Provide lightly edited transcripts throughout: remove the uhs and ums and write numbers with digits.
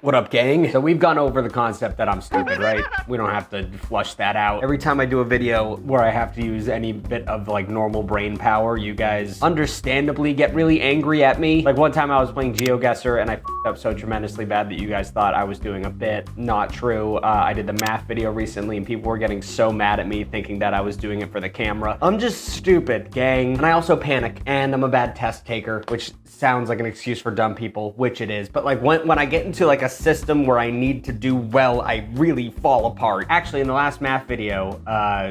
What up, gang? So we've gone over the concept that I'm stupid, right? We don't have to flush that out. Every time I do a video where I have to use any bit of like normal brain power, you guys understandably get really angry at me. Like one time I was playing GeoGuessr and I f***ed up so tremendously bad that you guys thought I was doing a bit. Not true. I did the math video recently and people were getting so mad at me thinking that I was doing it for the camera. I'm just stupid, gang. And I also panic and I'm a bad test taker, which sounds like an excuse for dumb people, which it is. But like when I get into like a system where I need to do well, I really fall apart. Actually, in the last math video,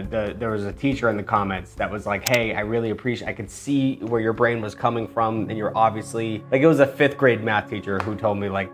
there was a teacher in the comments that was like, hey, I really appreciate, I could see where your brain was coming from and you're obviously, like it was a 5th grade math teacher who told me like,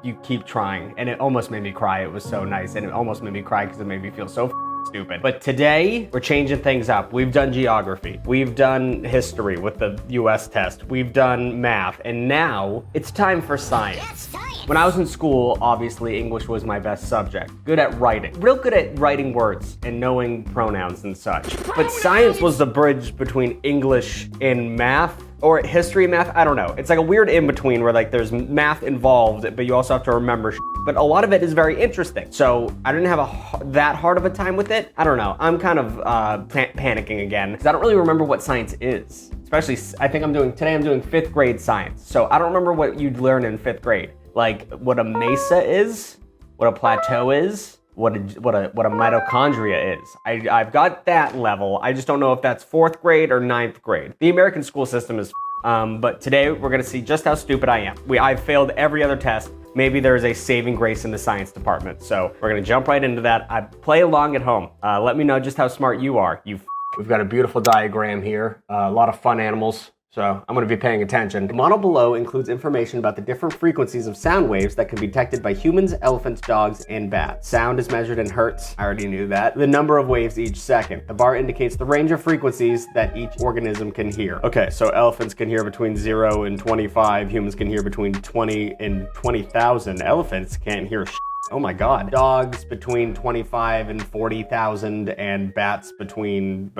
you keep trying. And it almost made me cry. It was so nice. And it almost made me cry because it made me feel so stupid. But today, we're changing things up. We've done geography. We've done history with the US test. We've done math. And now, it's time for science. When I was in school, obviously, English was my best subject. Good at writing. Real good at writing words and knowing pronouns and such. But science was the bridge between English and math. Or history and math, I don't know. It's like a weird in-between where like there's math involved, but you also have to remember shit. But a lot of it is very interesting. So I didn't have that hard of a time with it. I don't know, I'm kind of panicking again because I don't really remember what science is. Especially, today I'm doing 5th grade science. So I don't remember what you'd learn in 5th grade. Like what a mesa is, what a plateau is, what a mitochondria is. I've got that level. I just don't know if that's 4th grade or 9th grade. The American school system is but today we're gonna see just how stupid I am. I've failed every other test. Maybe there is a saving grace in the science department. So we're gonna jump right into that. Play along at home. Let me know just how smart you are. We've got a beautiful diagram here. A lot of fun animals. So I'm going to be paying attention. The model below includes information about the different frequencies of sound waves that can be detected by humans, elephants, dogs, and bats. Sound is measured in hertz. I already knew that. The number of waves each second. The bar indicates the range of frequencies that each organism can hear. Okay, so elephants can hear between 0 and 25. Humans can hear between 20 and 20,000. Elephants can't hear shit. Oh my God. Dogs between 25 and 40,000 and bats between,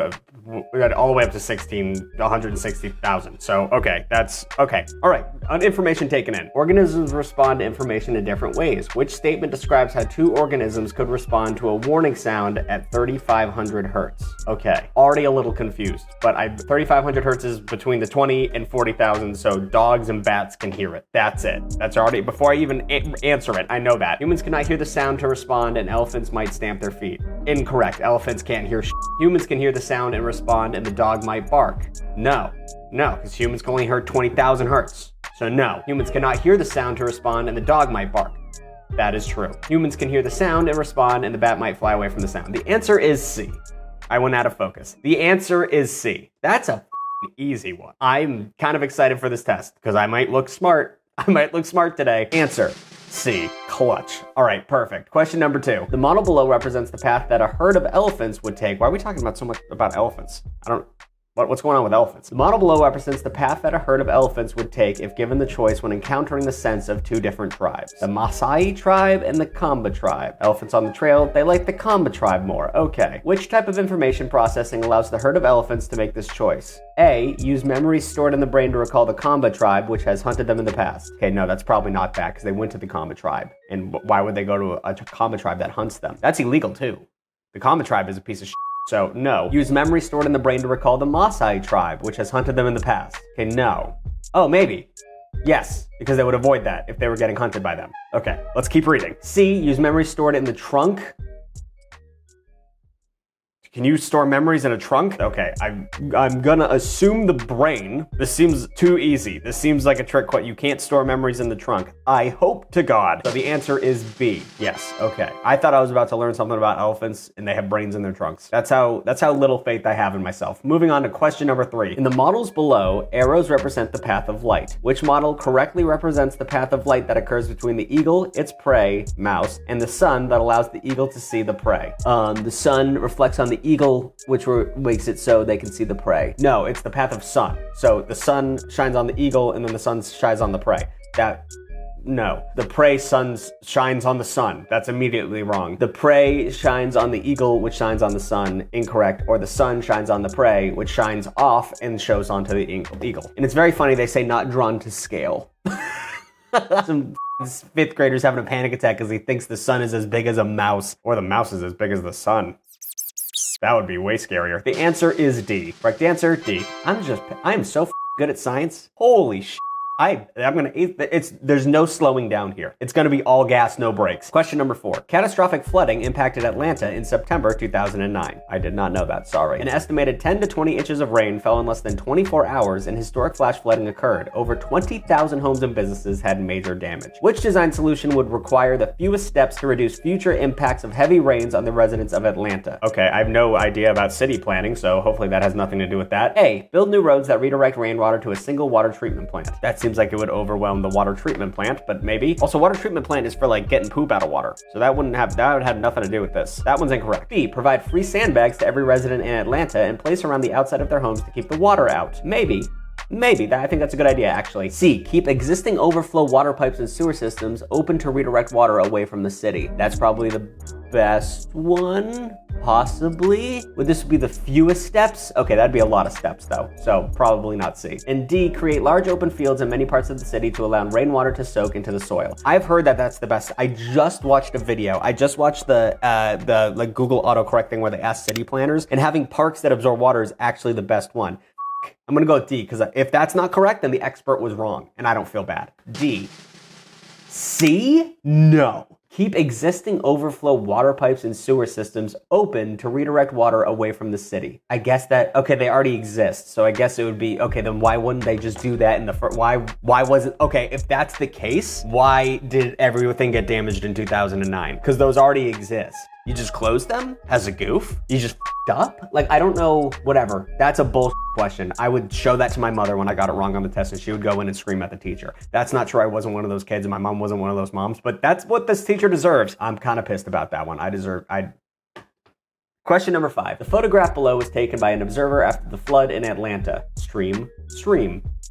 we got all the way up to 160,000. So, okay, that's, okay. All right, information taken in. Organisms respond to information in different ways. Which statement describes how 2 organisms could respond to a warning sound at 3,500 hertz? Okay, already a little confused, but 3,500 hertz is between the 20 and 40,000, so dogs and bats can hear it. That's it. That's already, before I even answer it, I know that. Humans cannot hear the sound to respond, and elephants might stamp their feet. Incorrect. Elephants can't hear shit. Humans can hear the sound and respond, and the dog might bark. No, because humans can only hear 20,000 hertz. So no, humans cannot hear the sound to respond, and the dog might bark. That is true. Humans can hear the sound and respond, and the bat might fly away from the sound. The answer is C. I went out of focus. The answer is C. That's a easy one. I'm kind of excited for this test because I might look smart. I might look smart today. Answer C. Clutch. All right, perfect. Question number 2. The model below represents the path that a herd of elephants would take. Why are we talking about so much about elephants? What's going on with elephants? The model below represents the path that a herd of elephants would take if given the choice when encountering the scents of 2 different tribes. The Maasai tribe and the Kamba tribe. Elephants on the trail, they like the Kamba tribe more. Okay. Which type of information processing allows the herd of elephants to make this choice? A. Use memories stored in the brain to recall the Kamba tribe, which has hunted them in the past. Okay, no, that's probably not that because they went to the Kamba tribe. And why would they go to a Kamba tribe that hunts them? That's illegal too. The Kamba tribe is a piece of shit. So, no. Use memory stored in the brain to recall the Maasai tribe, which has hunted them in the past. Okay, no. Oh, maybe. Yes, because they would avoid that if they were getting hunted by them. Okay, let's keep reading. C, use memory stored in the trunk. Can you store memories in a trunk? Okay, I'm gonna assume the brain. This seems too easy. This seems like a trick question. You can't store memories in the trunk. I hope to God. So the answer is B. Yes, okay. I thought I was about to learn something about elephants and they have brains in their trunks. That's how little faith I have in myself. Moving on to question number 3. In the models below, arrows represent the path of light. Which model correctly represents the path of light that occurs between the eagle, its prey, mouse, and the sun that allows the eagle to see the prey? The sun reflects on the eagle, which makes it so they can see the prey. No, it's the path of sun. So the sun shines on the eagle and then the sun shines on the prey. No. The prey shines on the sun. That's immediately wrong. The prey shines on the eagle, which shines on the sun. Incorrect. Or the sun shines on the prey, which shines off and shows onto the eagle. And it's very funny they say not drawn to scale. Some fifth grader's having a panic attack because he thinks the sun is as big as a mouse, or the mouse is as big as the sun. That would be way scarier. The answer is D. Correct answer, D. I am so good at science. Holy shit. There's no slowing down here. It's gonna be all gas, no brakes. Question number 4. Catastrophic flooding impacted Atlanta in September 2009. I did not know that, sorry. An estimated 10 to 20 inches of rain fell in less than 24 hours and historic flash flooding occurred. Over 20,000 homes and businesses had major damage. Which design solution would require the fewest steps to reduce future impacts of heavy rains on the residents of Atlanta? Okay, I have no idea about city planning, so hopefully that has nothing to do with that. A, build new roads that redirect rainwater to a single water treatment plant. That seems like it would overwhelm the water treatment plant, but maybe. Also, water treatment plant is for like getting poop out of water. So that would have nothing to do with this. That one's incorrect. B, provide free sandbags to every resident in Atlanta and place around the outside of their homes to keep the water out. Maybe. I think that's a good idea, actually. C, keep existing overflow water pipes and sewer systems open to redirect water away from the city. That's probably the best one, possibly. Would this be the fewest steps? Okay, that'd be a lot of steps though, so probably not C. And D, create large open fields in many parts of the city to allow rainwater to soak into the soil. I've heard that that's the best. I just watched a video. I just watched the like Google autocorrect thing where they ask city planners, and having parks that absorb water is actually the best one. I'm gonna go with D, because if that's not correct, then the expert was wrong, and I don't feel bad. D. C? No. Keep existing overflow water pipes and sewer systems open to redirect water away from the city. I guess that, okay, they already exist, so I guess it would be, okay, then why wouldn't they just do that in the first, why wasn't, okay, if that's the case, why did everything get damaged in 2009? Because those already exist. You just closed them as a goof? You just f***ed up? Like, I don't know, whatever. That's a bullshit question. I would show that to my mother when I got it wrong on the test, and she would go in and scream at the teacher. That's not true. I wasn't one of those kids, and my mom wasn't one of those moms, but that's what this teacher deserves. I'm kind of pissed about that one. Question number 5. The photograph below was taken by an observer after the flood in Atlanta. Stream.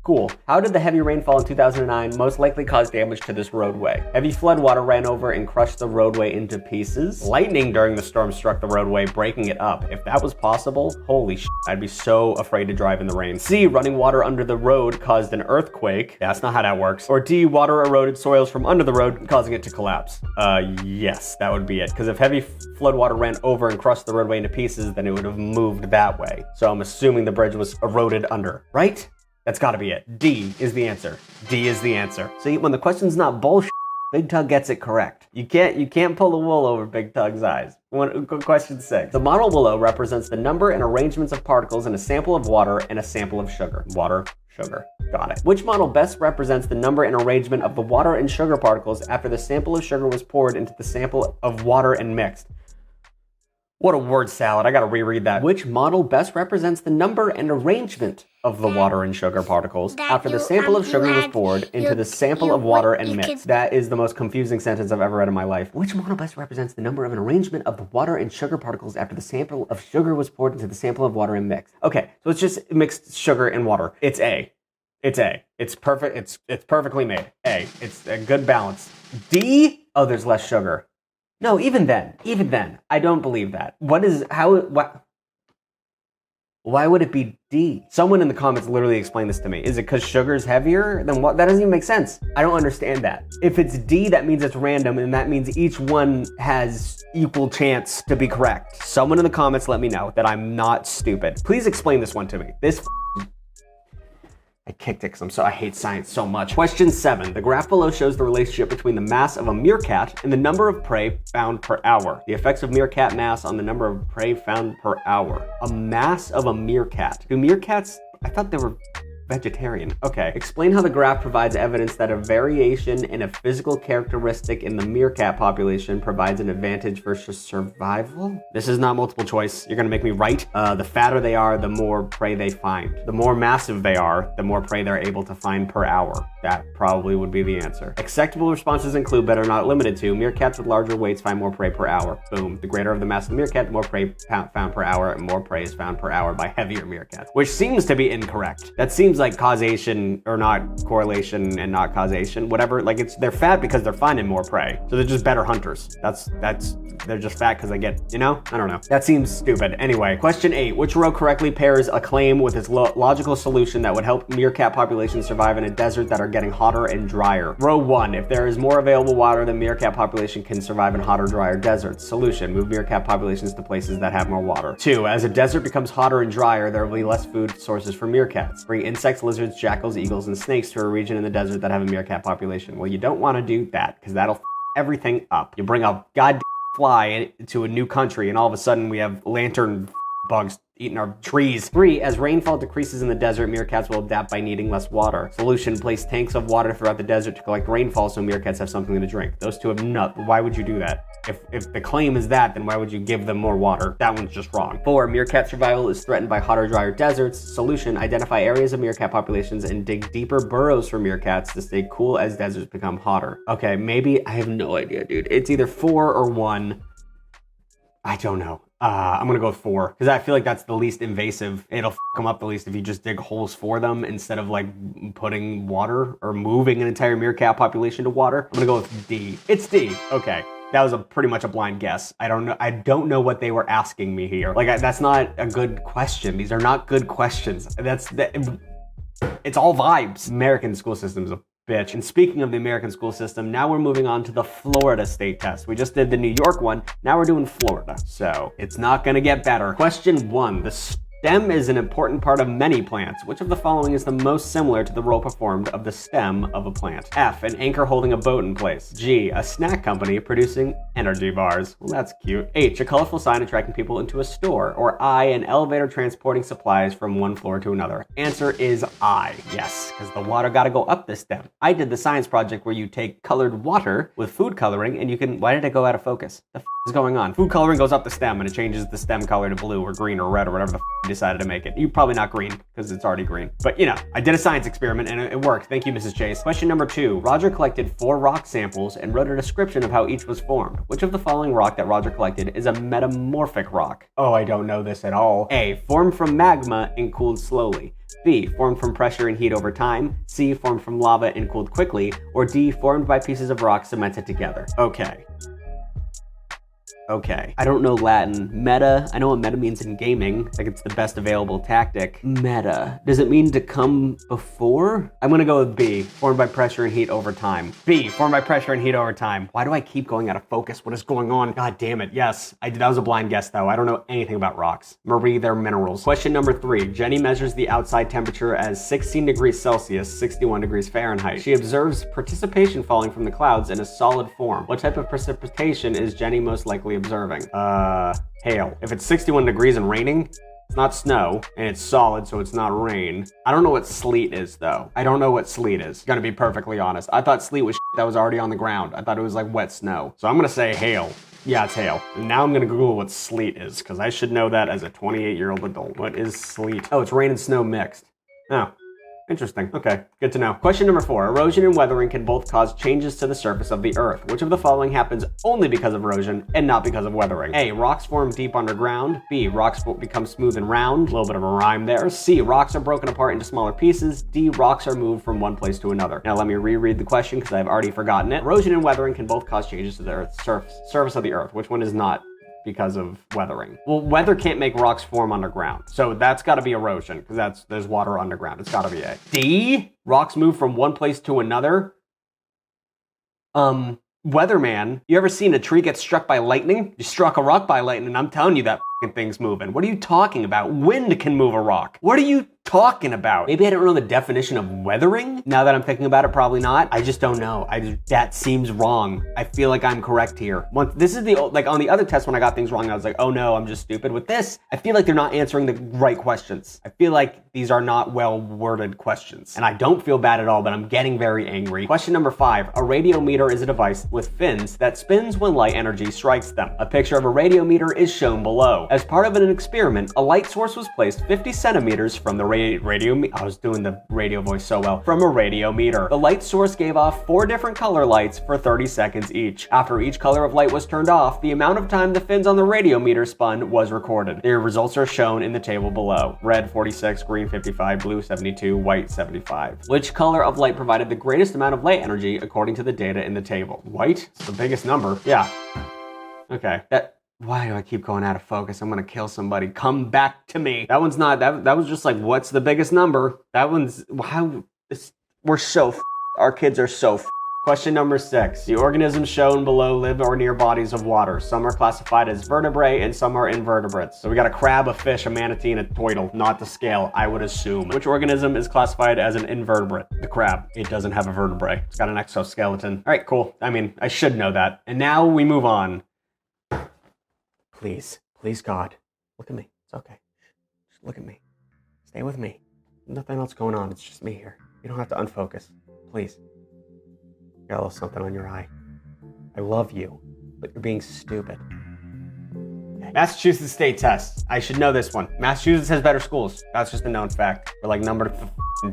Cool. How did the heavy rainfall in 2009 most likely cause damage to this roadway? Heavy flood water ran over and crushed the roadway into pieces. Lightning during the storm struck the roadway, breaking it up. If that was possible, holy shit, I'd be so afraid to drive in the rain. C, running water under the road caused an earthquake. That's not how that works. Or D, water eroded soils from under the road, causing it to collapse. Yes, that would be it. Because if heavy flood water ran over and crushed the roadway into pieces, then it would have moved that way. So I'm assuming the bridge was eroded under, right? That's gotta be it. D is the answer. D is the answer. See, when the question's not bullshit, Big Tug gets it correct. You can't pull the wool over Big Tug's eyes. Question 6. The model below represents the number and arrangements of particles in a sample of water and a sample of sugar. Water, sugar. Got it. Which model best represents the number and arrangement of the water and sugar particles after the sample of sugar was poured into the sample of water and mixed? What a word salad. I gotta reread that. Which model best represents the number and arrangement of the water and sugar particles after the sample of sugar was poured into the sample of water and mixed? That is the most confusing sentence I've ever read in my life. Which model best represents the number and arrangement of the water and sugar particles after the sample of sugar was poured into the sample of water and mixed? Okay, so it's just mixed sugar and water. It's A. It's A. It's perfect. It's perfectly made. A. It's a good balance. D? Oh, there's less sugar. No, even then, I don't believe that. Why would it be D? Someone in the comments literally explained this to me. Is it because sugar's heavier? Then what? That doesn't even make sense. I don't understand that. If it's D, that means it's random, and that means each one has equal chance to be correct. Someone in the comments let me know that I'm not stupid. Please explain this one to me. I kicked it because I hate science so much. Question 7. The graph below shows the relationship between the mass of a meerkat and the number of prey found per hour. The effects of meerkat mass on the number of prey found per hour. A mass of a meerkat. Do meerkats, I thought they were vegetarian. Okay. Explain how the graph provides evidence that a variation in a physical characteristic in the meerkat population provides an advantage for survival. This is not multiple choice. You're gonna make me write. The fatter they are, the more prey they find. The more massive they are, the more prey they're able to find per hour. That probably would be the answer. Acceptable responses include, but are not limited to, meerkats with larger weights find more prey per hour. Boom. The greater of the mass of the meerkat, the more prey found per hour, and more prey is found per hour by heavier meerkats. Which seems to be incorrect. That seems like causation, or not correlation and not causation, whatever. Like, they're fat because they're finding more prey. So they're just better hunters. That's They're just fat because they get, you know? I don't know. That seems stupid. Anyway, question 8. Which row correctly pairs a claim with its logical solution that would help meerkat populations survive in a desert that are getting hotter and drier? Row 1. If there is more available water, then meerkat population can survive in hotter, drier deserts. Solution. Move meerkat populations to places that have more water. 2. As a desert becomes hotter and drier, there will be less food sources for meerkats. Bring insects, lizards, jackals, eagles, and snakes to a region in the desert that have a meerkat population. Well, you don't want to do that because that'll everything up. You bring a goddamn fly to a new country and all of a sudden we have lantern bugs eating our trees. 3. As rainfall decreases in the desert, meerkats will adapt by needing less water. Solution. Place tanks of water throughout the desert to collect rainfall so meerkats have something to drink. Those two have nut. Why would you do that? If the claim is that, then why would you give them more water? That one's just wrong. 4. Meerkat survival is threatened by hotter, drier deserts. Solution. Identify areas of meerkat populations and dig deeper burrows for meerkats to stay cool as deserts become hotter. Okay, maybe, I have no idea, dude. It's either 4 or 1. I don't know. I'm gonna go with 4 because I feel like that's the least invasive. It'll f them up the least if you just dig holes for them instead of like putting water or moving an entire meerkat population to water. I'm gonna go with D. It's D. Okay. That was pretty much a blind guess. I don't know what they were asking me here. Like that's not a good question. These are not good questions. It's all vibes. American school system is a bitch. And speaking of the American school system, now we're moving on to the Florida state test. We just did the New York one. Now we're doing Florida. So it's not gonna get better. Question 1. The stem is an important part of many plants. Which of the following is the most similar to the role performed of the stem of a plant? F. An anchor holding a boat in place. G. A snack company producing energy bars. Well, that's cute. H. A colorful sign attracting people into a store. Or I. An elevator transporting supplies from one floor to another. Answer is I. Yes, because the water gotta go up the stem. I did the science project where you take colored water with food coloring and you can, why did it go out of focus? The f is going on? Food coloring goes up the stem and it changes the stem color to blue or green or red or whatever the f you decided to make it. You're probably not green because it's already green. But you know, I did a science experiment and it worked. Thank you, Mrs. Chase. Question number 2. Roger collected 4 rock samples and wrote a description of how each was formed. Which of the following rock that Roger collected is a metamorphic rock? Oh, I don't know this at all. A. Formed from magma and cooled slowly. B. Formed from pressure and heat over time. C. Formed from lava and cooled quickly. Or D. Formed by pieces of rock cemented together. Okay. I don't know Latin. Meta. I know what meta means in gaming. Like it's the best available tactic. Meta. Does it mean to come before? I'm gonna go with B. Formed by pressure and heat over time. B. Formed by pressure and heat over time. Why do I keep going out of focus? What is going on? God damn it. Yes. That was a blind guess though. I don't know anything about rocks. Marie, they're minerals. Question number 3. Jenny measures the outside temperature as 16 degrees Celsius, 61 degrees Fahrenheit. She observes precipitation falling from the clouds in a solid form. What type of precipitation is Jenny most likely observing? Hail. If it's 61 degrees and raining, it's not snow, and it's solid, so it's not rain. I don't know what sleet is, though. I don't know what sleet is, gonna be perfectly honest. I thought sleet was shit that was already on the ground. I thought it was like wet snow. So I'm gonna say hail. Yeah, it's hail. And now I'm gonna Google what sleet is, because I should know that as a 28-year-old adult. What is sleet? Oh, it's rain and snow mixed. Oh. Interesting. Okay, good to know. Question number 4. Erosion and weathering can both cause changes to the surface of the Earth. Which of the following happens only because of erosion and not because of weathering? A. Rocks form deep underground. B. Rocks become smooth and round. A little bit of a rhyme there. C. Rocks are broken apart into smaller pieces. D. Rocks are moved from one place to another. Now let me reread the question because I've already forgotten it. Erosion and weathering can both cause changes to the Earth's surface of the Earth. Which one is not because of weathering? Well, weather can't make rocks form underground. So that's gotta be erosion, because there's water underground. It's gotta be A. D, rocks move from one place to another. Weatherman, you ever seen a tree get struck by lightning? You struck a rock by lightning, and I'm telling you that thing's moving. What are you talking about? Wind can move a rock. What are you talking about? Maybe I don't know the definition of weathering. Now that I'm thinking about it, probably not. I just don't know. That seems wrong. I feel like I'm correct here. This is like on the other test when I got things wrong, I was like, oh no, I'm just stupid. With this, I feel like they're not answering the right questions. I feel like these are not well worded questions. And I don't feel bad at all, but I'm getting very angry. Question number 5. A radiometer is a device with fins that spins when light energy strikes them. A picture of a radiometer is shown below. As part of an experiment, a light source was placed 50 centimeters from the I was doing the radio voice so well. From a radiometer. The light source gave off 4 different color lights for 30 seconds each. After each color of light was turned off, the amount of time the fins on the radiometer spun was recorded. Their results are shown in the table below. Red 46, green 55, blue 72, white 75. Which color of light provided the greatest amount of light energy according to the data in the table? White? It's the biggest number. Yeah. Okay. Why do I keep going out of focus? I'm gonna kill somebody. Come back to me. That one's not, that was just like, what's the biggest number? That one's, we're so our kids are so Question number 6. The organisms shown below live or near bodies of water. Some are classified as vertebrae and some are invertebrates. So we got a crab, a fish, a manatee, and a turtle. Not the scale, I would assume. Which organism is classified as an invertebrate? The crab. It doesn't have a vertebrae. It's got an exoskeleton. All right, cool. I mean, I should know that. And now we move on. Please, God, look at me. It's okay. Just look at me. Stay with me. Nothing else going on. It's just me here. You don't have to unfocus. Please. You got a little something on your eye. I love you, but you're being stupid. Okay. Massachusetts state test. I should know this one. Massachusetts has better schools. That's just a known fact. We're like number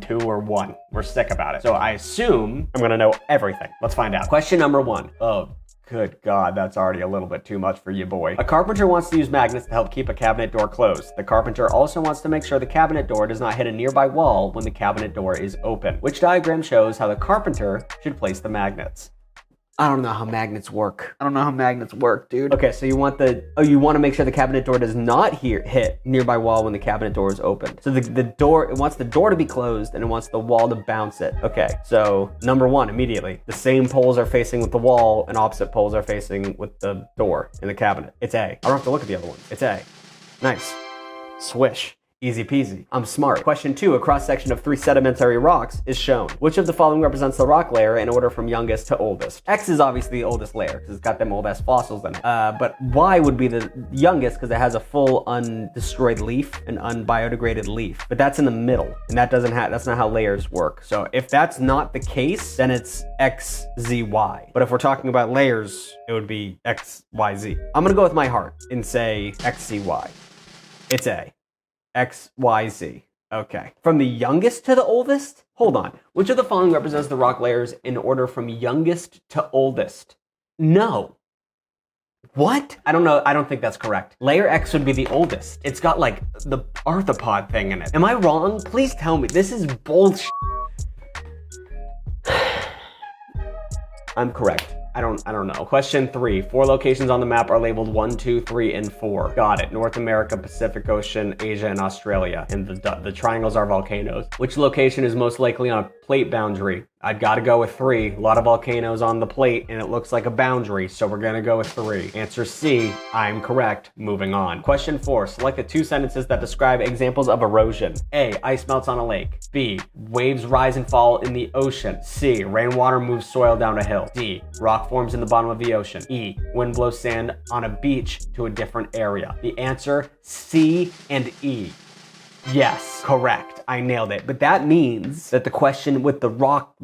2 or 1. We're sick about it. So I assume I'm gonna know everything. Let's find out. Question number 1. Oh, good God, that's already a little bit too much for you, boy. A carpenter wants to use magnets to help keep a cabinet door closed. The carpenter also wants to make sure the cabinet door does not hit a nearby wall when the cabinet door is open. Which diagram shows how the carpenter should place the magnets? I don't know how magnets work. Dude. Okay, so you want you want to make sure the cabinet door does not hit nearby wall when the cabinet door is open. So the door, it wants the door to be closed and it wants the wall to bounce it. Okay, so number 1, immediately. The same poles are facing with the wall and opposite poles are facing with the door in the cabinet. It's A. I don't have to look at the other one. It's A. Nice. Swish. Easy peasy. I'm smart. Question 2, a cross-section of 3 sedimentary rocks is shown. Which of the following represents the rock layer in order from youngest to oldest? X is obviously the oldest layer because it's got them old-ass fossils in it. But Y would be the youngest because it has a full undestroyed leaf, an unbiodegraded leaf. But that's in the middle, and that's not how layers work. So if that's not the case, then it's X, Z, Y. But if we're talking about layers, it would be X, Y, Z. I'm gonna go with my heart and say X, Z, Y. It's A. X, Y, Z. Okay. From the youngest to the oldest? Hold on. Which of the following represents the rock layers in order from youngest to oldest? No. What? I don't know. I don't think that's correct. Layer X would be the oldest. It's got like the arthropod thing in it. Am I wrong? Please tell me. This is bullshit. I'm correct. I don't know. Question 3. 4 locations on the map are labeled 1, 2, 3, and 4. Got it. North America, Pacific Ocean, Asia, and Australia. And the triangles are volcanoes. Which location is most likely on a plate boundary? I've got to go with 3. A lot of volcanoes on the plate, and it looks like a boundary, so we're gonna go with 3. Answer C. I'm correct. Moving on. Question 4. Select the 2 sentences that describe examples of erosion. A. Ice melts on a lake. B. Waves rise and fall in the ocean. C. Rainwater moves soil down a hill. D. Rock forms in the bottom of the ocean. E. Wind blows sand on a beach to a different area. The answer, C and E. Yes, correct. I nailed it. But that means that the question with the rock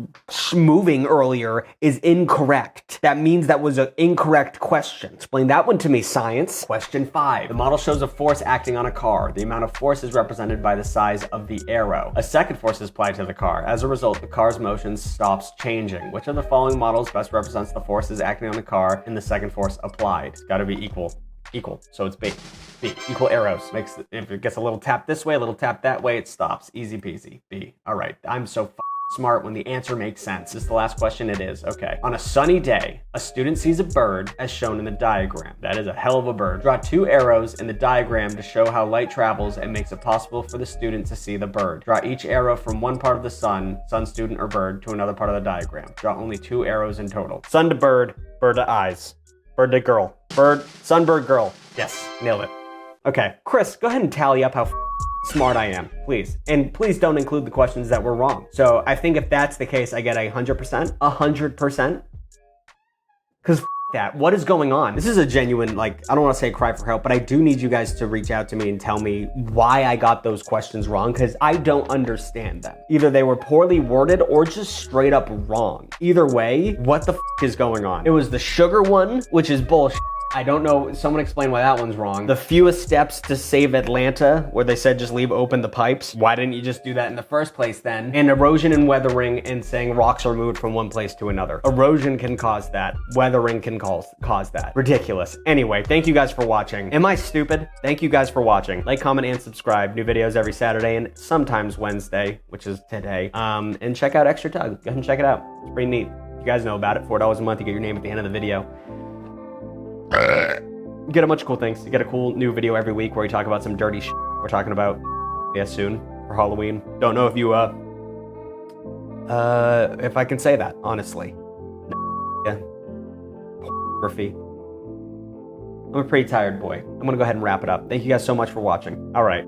moving earlier is incorrect. That means that was an incorrect question. Explain that one to me, science. Question 5. The model shows a force acting on a car. The amount of force is represented by the size of the arrow. A second force is applied to the car. As a result, the car's motion stops changing. Which of the following models best represents the forces acting on the car and the second force applied? It's got to be equal. So it's B. Equal arrows. If it gets a little tap this way, a little tap that way, it stops. Easy peasy. B. All right. I'm so smart when the answer makes sense. This is the last question. It is. Okay. On a sunny day, a student sees a bird as shown in the diagram. That is a hell of a bird. Draw 2 arrows in the diagram to show how light travels and makes it possible for the student to see the bird. Draw each arrow from one part of the sun, student, or bird, to another part of the diagram. Draw only 2 arrows in total. Sun to bird, bird to eyes. Bird to girl. Sunbird girl. Yes, nailed it. Okay, Chris, go ahead and tally up how smart I am, please. And please don't include the questions that were wrong. So I think if that's the case, I get 100%. 100%. Because that. What is going on? This is a genuine, I don't want to say cry for help, but I do need you guys to reach out to me and tell me why I got those questions wrong, because I don't understand them. Either they were poorly worded or just straight up wrong. Either way, what the is going on? It was the sugar one, which is bullshit. I don't know. Someone explain why that one's wrong. The fewest steps to save Atlanta, where they said just leave open the pipes. Why didn't you just do that in the first place then? And erosion and weathering and saying rocks are moved from one place to another. Erosion can cause that. Weathering can cause that. Ridiculous. Anyway, thank you guys for watching. Am I stupid? Thank you guys for watching. Like, comment, and subscribe. New videos every Saturday and sometimes Wednesday, which is today. And check out Extra Tug. Go ahead and check it out. It's pretty neat. You guys know about it. $4 a month, you get your name at the end of the video. Get a bunch of cool things. You get a cool new video every week where we talk about some dirty shit we're talking about soon for Halloween. Don't know if you, if I can say that, honestly. Yeah. Murphy. I'm a pretty tired boy. I'm gonna go ahead and wrap it up. Thank you guys so much for watching. All right.